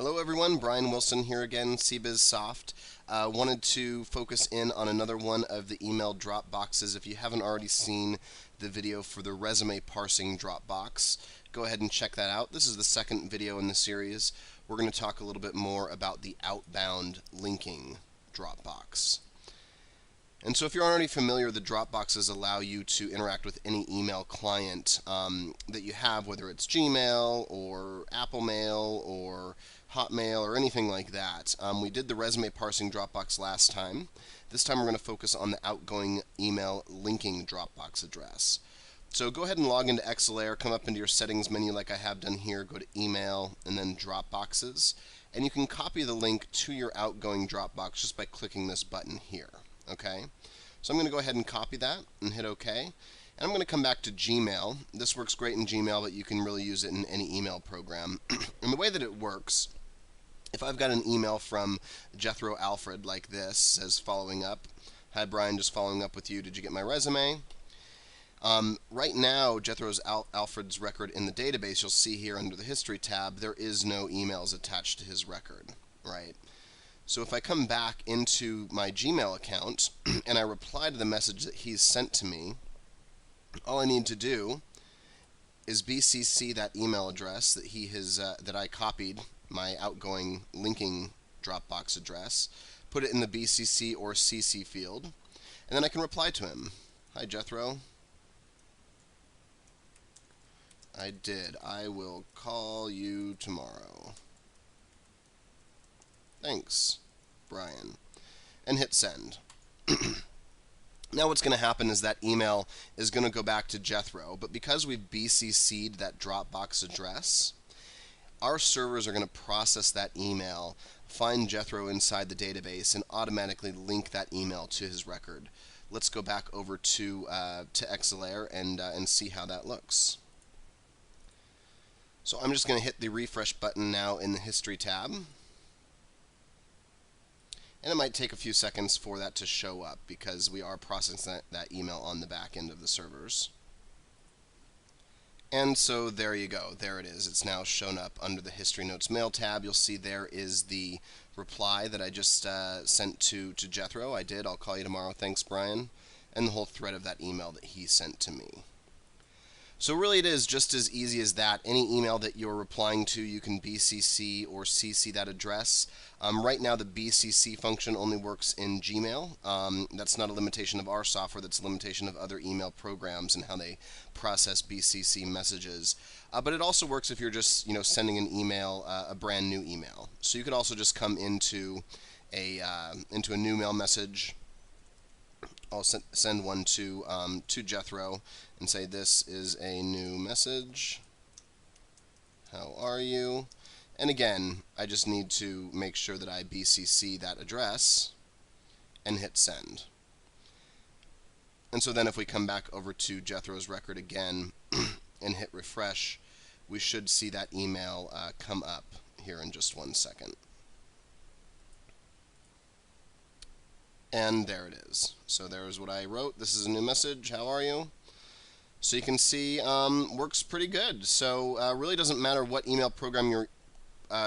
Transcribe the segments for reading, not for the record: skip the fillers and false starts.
Hello everyone, Brian Wilson here again, CBiz Soft. Wanted to focus in on another one of the email Dropboxes. If you haven't already seen the video for the resume parsing Dropbox, go ahead and check that out. This is the second video in the series. We're going to talk a little bit more about the Outbound linking Dropbox. And so if you're already familiar, the Dropboxes allow you to interact with any email client that you have, whether it's Gmail or Apple Mail or Hotmail or anything like that. We did the resume parsing Dropbox last time. This time we're going to focus on the outgoing email linking Dropbox address. So go ahead and log into Exalair, come up into your settings menu like I have done here, go to email and then Dropboxes, and you can copy the link to your outgoing Dropbox just by clicking this button here. Okay, so I'm going to go ahead and copy that and hit OK. And I'm going to come back to Gmail. This works great in Gmail, but you can really use it in any email program. And the way that it works, if I've got an email from Jethro Alfred like this, says following up, "Hi Brian, just following up with you. Did you get my resume?" Right now, Jethro's Alfred's record in the database, you'll see here under the History tab, there is no emails attached to his record, right? So if I come back into my Gmail account and I reply to the message that he's sent to me, all I need to do is BCC that email address that he has that I copied, my outgoing linking Dropbox address, put it in the BCC or CC field, and then I can reply to him. "Hi Jethro. I did. I will call you tomorrow. Thanks, Brian," and hit send. Now what's going to happen is that email is going to go back to Jethro, but because we've BCC'd that Dropbox address, our servers are going to process that email, find Jethro inside the database, and automatically link that email to his record. Let's go back over to Exalair and see how that looks. So I'm just going to hit the refresh button now in the History tab. And it might take a few seconds for that to show up because we are processing that email on the back end of the servers. And so there you go. There it is. It's now shown up under the History Notes Mail tab. You'll see there is the reply that I just sent to Jethro. "I did. I'll call you tomorrow. Thanks, Brian." And the whole thread of that email that he sent to me. So really it is just as easy as that. Any email that you're replying to, you can BCC or CC that address. Right now the BCC function only works in Gmail. That's not a limitation of our software, that's a limitation of other email programs and how they process BCC messages. But it also works if you're just sending an email, a brand new email. So you could also just come into a new mail message. I'll send one to Jethro and say, "This is a new message. How are you?" And again, I just need to make sure that I BCC that address and hit send. And so then if we come back over to Jethro's record again and hit refresh, we should see that email come up here in just 1 second. And there it is. So there's what I wrote. "This is a new message. How are you?" So you can see works pretty good. So really doesn't matter what email program you're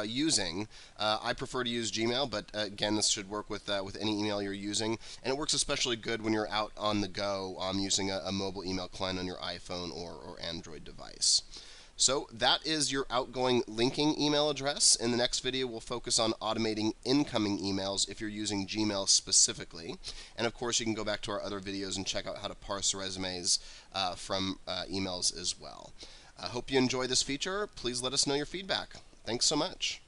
using. I prefer to use Gmail, but again, this should work with any email you're using. And it works especially good when you're out on the go using a mobile email client on your iPhone or Android device. So that is your outgoing linking email address. In the next video, we'll focus on automating incoming emails if you're using Gmail specifically. And of course, you can go back to our other videos and check out how to parse resumes from emails as well. I hope you enjoy this feature. Please let us know your feedback. Thanks so much.